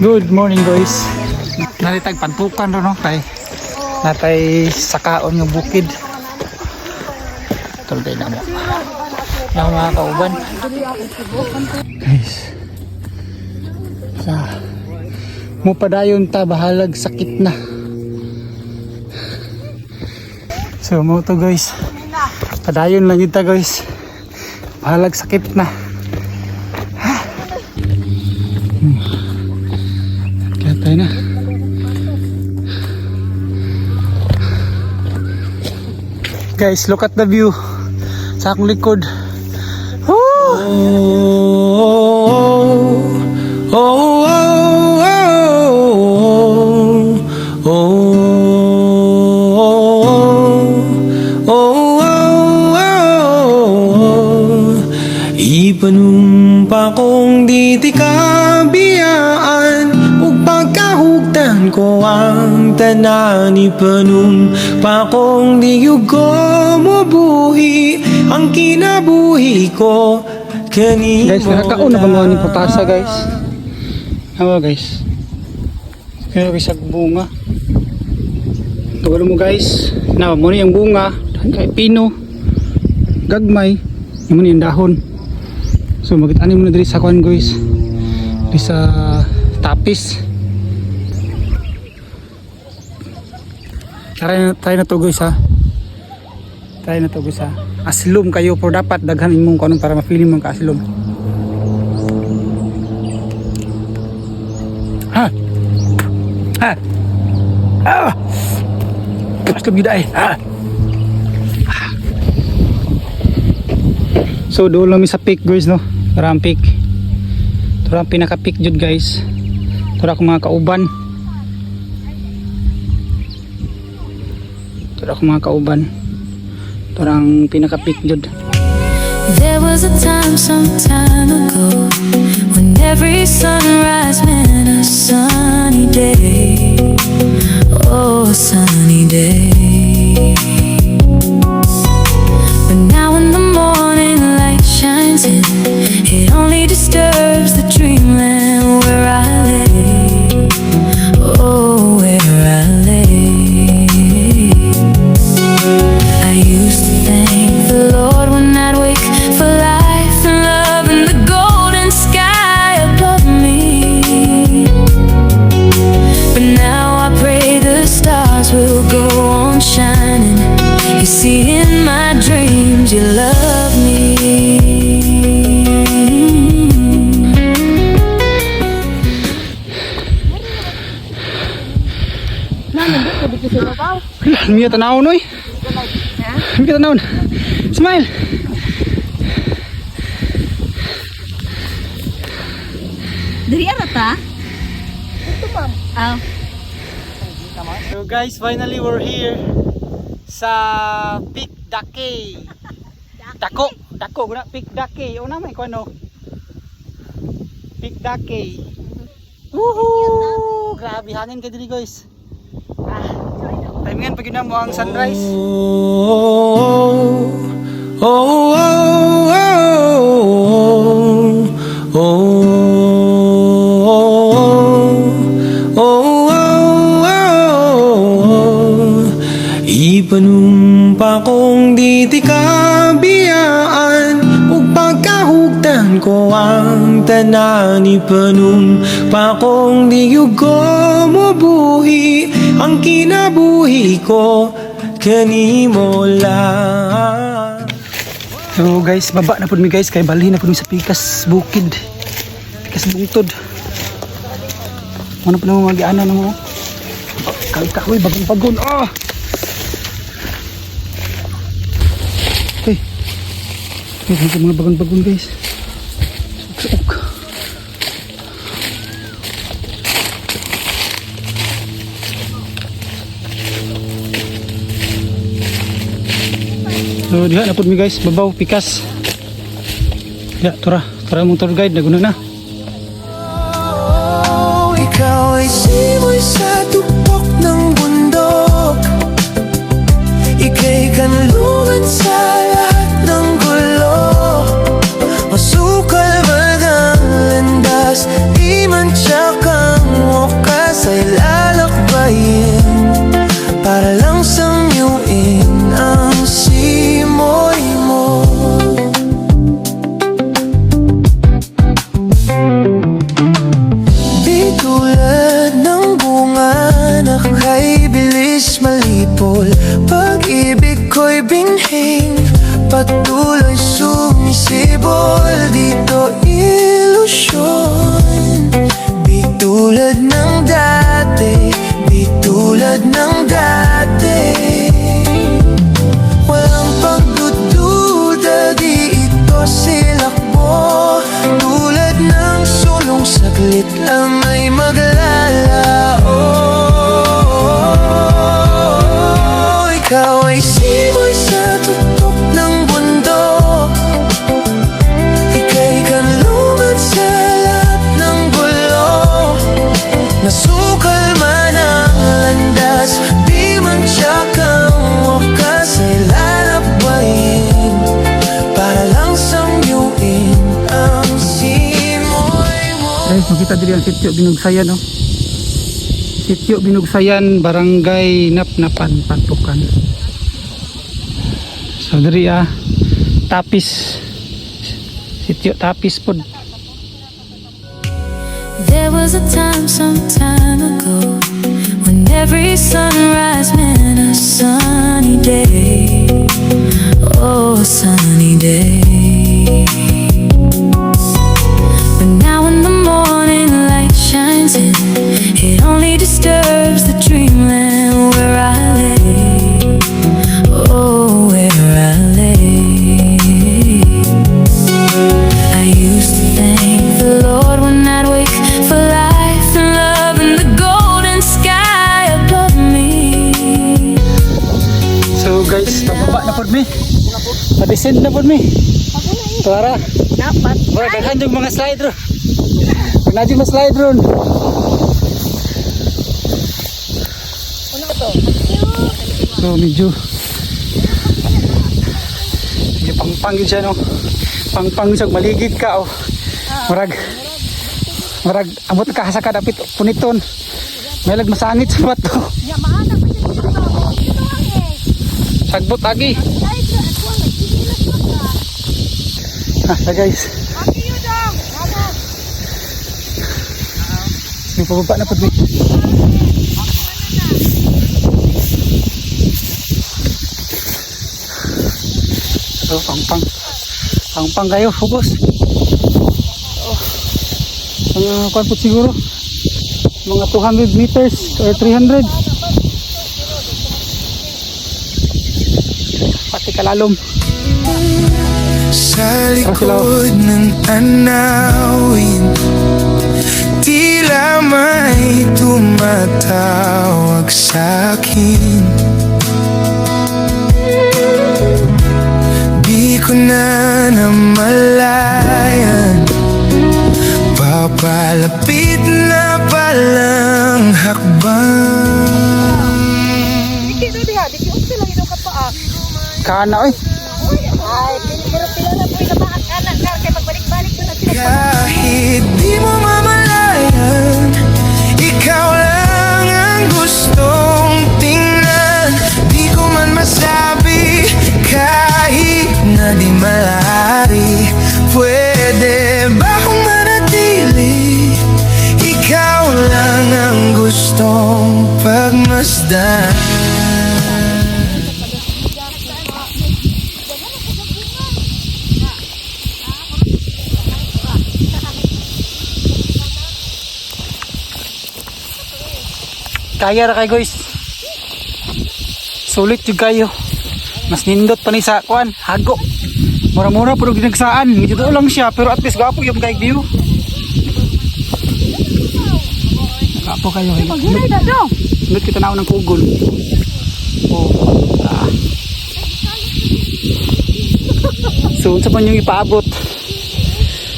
Good morning guys. Naritag pantukan ro no kay natay sakaon yung bukid. Tulay na mo. Yung mga kauban. Guys. Mo padayon ta bahalag sakit na. So mo to guys. Padayon lang kita guys. Bahalag sakit na. Tayo na. Guys, look at the view sa akong likod. Oh, oh, oh, ipanumpa kong di ti kabiyaan ug pagkahugtan ko ang tanan ipanumpa kong di yugo mo buhi ang kinabuhi ko kanimo. Guys, nakakauna ba mga ni putasa guys? Awa guys. Kaya isang bunga. Tawala mo guys. Na mo ni ang bunga, kay pino. Gagmay, mo ni ang dahon. So magit-ani mo na diri sa kuan guys. Diri sa tapis. Try na to guys ha. Try na to guys ha. Asilom kayo pero dapat daghan imong kuno para ma-feel mo ka asilom. Ha. Ha. Ah. Asilom gid ay. Ha. So doon lang mi sa peak guys no. Parang peak. Parang pinaka peak jud guys. Tura ko mga kauban. Tura ko mga kauban. Parang pinaka peak jud. There was a time some time ago when every sunrise meant a sunny day. Oh, a sunny day. But now when the morning light shines in, it only disturbs the dreamland where I lay. Oh, where I lay. I used to thank the Lord when I'd wake for life and love and the golden sky above me. But now I pray the stars will go on shining. You see in my dreams you love me. Miya tanawon oy. Miya tanawon. Smile. Dari ara ta? Ito ma'am. Oh. So guys, finally we're here sa Peak Dake. Dako guna Peak Dake. O naman ko ano? Peak Dake. Woohoo! Grabe hangin kay diri guys. Timingan pag yun mo ang sunrise. Ipanumpa kong di ti kabiyaan ug pagkahugtan ko ang tanan ipanumpa kong di yugo mo buhi ang kinabuhi ko kanimo lang. So guys, baba na pud mi guys kay balhin na pud mi sa pikas bukid. Pikas bungtod. Ano pa nang magiana no? Kahoy bagong-bagon. Ah. Okay. Ito mga bagong-bagon guys. Suksok. So diha na pud mi guys, babaw pikas. Ya, tura mong tour guide naguna na. Ikaw ay simoy sa tupok ng bundok. Ika'y kanlungan sa lahat ng gulo. Masukal ba ang landas? Di man tsak ang ako'y binhing patuloy sumisibol. Dito ilusyon, di tulad ng dati, di tulad ng dati. Walang pagdududa, di ito silakbo. Tulad ng sulong saglit lang ay maglalao. Ikaw ay simoy sa tuktok ng mundo. Ika'y kanlungan sa lahat ng gulo. Nasukal man ang landas, di man tiyak ang wakas ay lalabayin para lang samyuin ang simoy mo. Guys, makita diri ang sitio Binugsayan, no? Sitio Binugsayan, Barangay Napnapan, Patukan. So diri Tapis. Sitio Tapis pod. There was a time some time ago when every sunrise meant a sunny day. Oh, a sunny day. But now when the morning light shines in, it only disturbs the dreamland where I lay. Oh, where I lay. I used to thank the Lord when I'd wake for life and love and the golden sky above me. So guys, pababa na pod mi. Pa-descend na pod mi. Tara. Dapat. Bora daghan yung mga slide ron. Nadyo mga slide ron. So medyo pangpang yun siya, no? Pangpang siya, maligid ka, oh. Marag abot ka sa kadapit puniton. May masanit sa bato. Sagbot lagi. Guys. May pababa na po dito. So, pangpang kayo, focus. Kuan po siguro mga 200 meters or 300. Pati kalalom. Sa likod ng tanawin, tila may tumatawag sa'kin. Di ko na namalayan, papalapit na palang hakbang. Kana oy. Kahit di mo mamalayan, ikaw lang ang gustong tingnan. Di ko man masabi kahit na di malari. Pwede ba kung manatili? Ikaw lang ang gustong pagmasdan. Kaya ra kay guys. Sulit jud kayo. Mas nindot pa ni sa kuan, hago. Mura-mura pero ginagsaan. Medyo doon lang siya pero at least gapo yung kay view. Gapo kayo. Pagulay na do. Sunod kita na ng kugol. Oh. So unsa man yung ipaabot?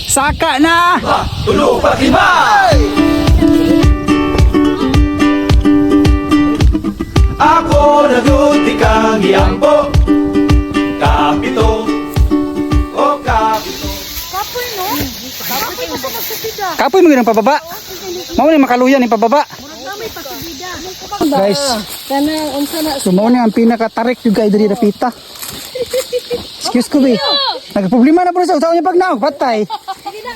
Saka na! Tulo, patibay! Ako naguti kang iambo, kapito, o kapito. Kapoy no? Kapoy mo magsasida. Kapoy mo ginang pababa. Mao ni makaluyan ni pababa. May pasida. Guys, Kana unsa na so mao ni ang pinaka-tarik yung kay diri na pita. Excuse ko be. Nagproblema na po sa usaw niya pag naog, patay.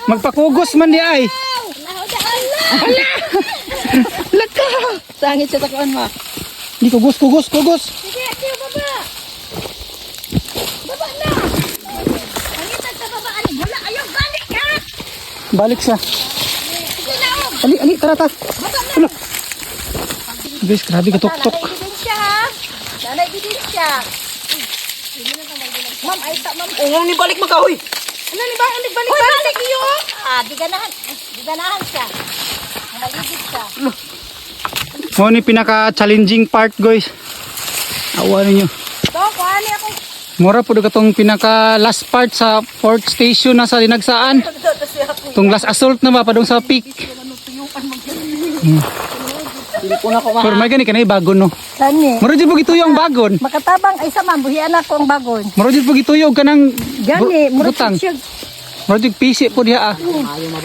Magpakugos man di ay. Laka! Sangit sa takuan mo. Di kugos. Sige, baba. Balik siya. Ali, tara. Hala. Guys, grabe katok-tok. Ebidensya ha. Nana ebidensya. Ma'am, ay sa ma'am. Ano ni balik magahoy? Ano ni ba? Ano balik? Balik iyo. Di ganahan siya. Maligid siya. Mo ni pinaka-challenging part, guys. Awa ninyo. To, kuani ako. Mura po katong pinaka last part sa fourth station na sa Dinagsaan. Tong last assault na ba padung sa peak. Pero may gani kanay bagon no. Tani. Mura jud po gituyong bagon. Makatabang ay sa ma'am, buhian ako ang bagon. Mura jud po gituyog kanang Gani, mura butang. siya. Mura jud pisi po diha ah. Hala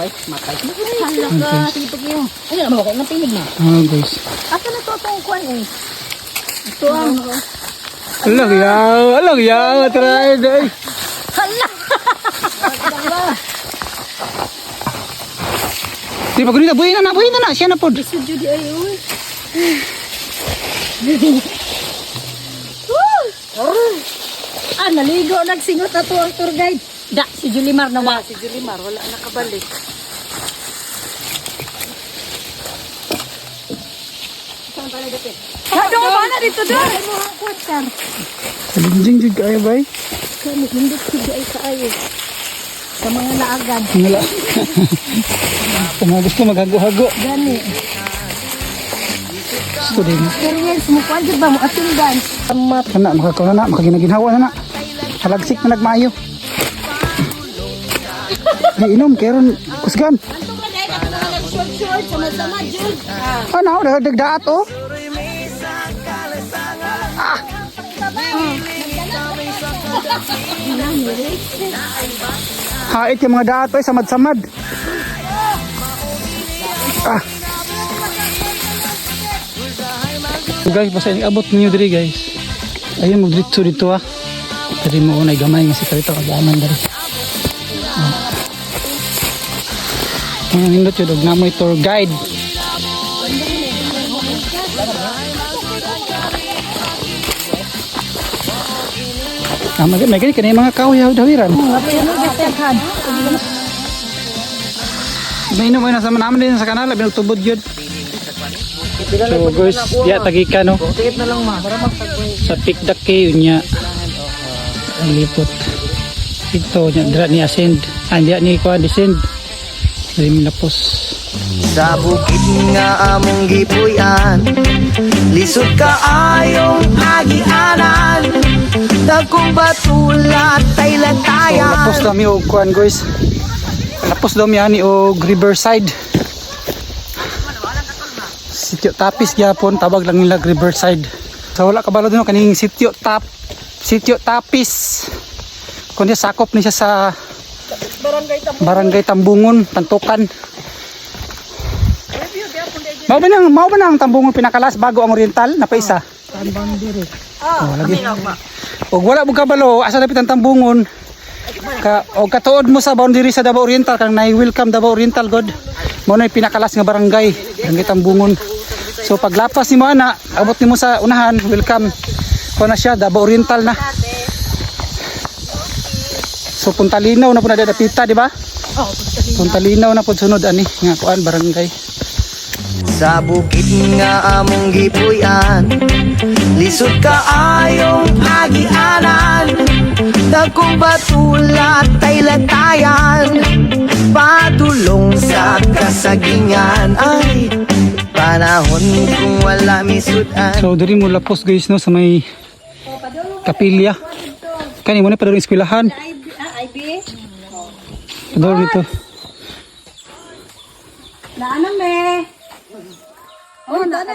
ka, tipag iyo. Ay, naman ako, napinig na. Ah, guys. Asa na to itong kuan eh? Ito ang... Alang yaw, try day. Hala! Di pa gunita buhay na siya na pod. Gusto Judy ay uy. Naligo, nagsingot ato ang tour guide. Da, si Julimar na ba? Si Julimar, wala nakabalik. Ano ba na dito doon? Ay mo ang kuwan sir. Challenging jud kay bay. Kani, hindi siya ay kaayo. Sa mga naagan. Wala. Kung gusto maghago-hago. Gani. Gusto din. Experience mo, kuwan dyan ba mo atindan? Amat. Kana makakuha na, makaginaginhawa na. Halagsik na nagmayo. Ay inom karon kusgan. Short, sama-sama, Jud. Ano, dagdaat oh. Hait yung mga daat ay samad-samad. Ah. So guys, basta abot ninyo diri guys. Ayun mo dito ah. Dali mo unay gamay nga si Karito kagaman diri. Ang nindot yun, og namoy tour guide. May gani kanay mga kahoy-dawiran. May inom na sa naman din sa kanal, binutubod yun. So guys, diya tagika no. Tikit na lang ma, para magtagpoy. Sa pikdak kayo niya. Ang lipot. Ito, dira ni ascend. Diya ni ko descend. Lapos. Sa bukid nga among gipuy-an, lisod ka ayong agianan, dagkong batulat ay So, latayan. lapos dami og kuan guys. Lapos dami ani og Riverside. Sitio Tapis gyapon, tawag lang nila Riverside. So wala kabalo dino kaning Sitio Tapis. Kundi sakop ni siya sa Barangay Tambungon, Tantukan. Mao ba nang Tambungon pinakalas bago ang Oriental na paisa? Oh, lagi. Og wala mo kabalo asa dapat ang Tambungon. Og katuod mo sa boundary sa Davao Oriental kang na-welcome Davao Oriental god. Mao na pinakalas nga barangay, Barangay Tambungon. So paglapas nimo ana, abot nimo sa unahan, welcome. Ko na siya Davao Oriental na. So Punta Linaw na po nadadapita, di ba? Punta Linaw na po sunod ani nga kuan barangay. Sa bukid nga among gipuy-an, lisod ka ayong agianan, dagkong batulat ay latayan, padulong sa kasagingan ay panahon kung wala misudan. So diri mo lapos guys no sa may kapilya. Kani mo na padulong eskwelahan. IB? Padulong dito. Naanam eh. Oh, dana.